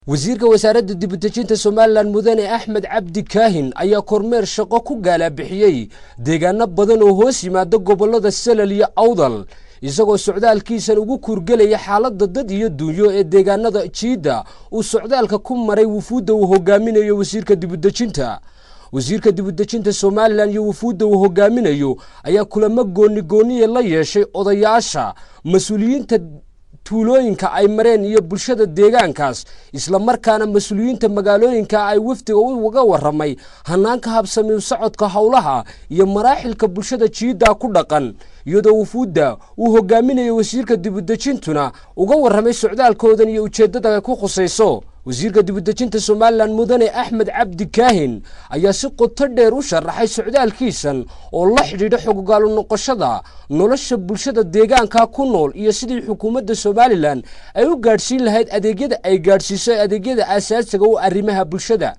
wasiirka wasaaradda dibadejinta Soomaaliland mudane Axmed Cabdi Kaahin ayaa kormeer shaqo ku gaala bixiyay deegaano badan oo hoos yimaada gobolada Salal iyo Awdal isagoo socdaalkiisan ugu kurgalaya xaaladda dad iyo dunyo ee deegaanada jiida uu socdaalka ku maray wufuudda uu hogaaminayo wasiirka dibadejinta Soomaaliland iyo wufuudda uu hogaaminayo ayaa kulamo gooni la yeeshay odayaasha mas'uuliyiinta tuulooyinka ay mareen iyo bulshada deegaankaas isla markaana mas'uuliyiinta magaalooyinka ay wafdiga uga waramay hanaanka habsami socodka hawlaha iyo maraaxilka bulshada jiida ku dhaqan iyadoo wufuudda uu hogaaminayo wasiirka dibadejintuna uga waramay socdaalkoodan iyo ujeedada ay ku khusayso wasiirka dibadejinta Soomaaliland mudane Axmed Cabdi Kaahin ayaa si qoto dheer u sharaxay socdaalkiisan oo la xidhiidha xoggaal noqoshada nolosha bulshada deegaanka ku nool iyo sidii xukuumadda Soomaaliland ay u gaarsiin lahayd adeegyada ay gaarsiisay adeegyada aasaasiga oo arrimaha bulshada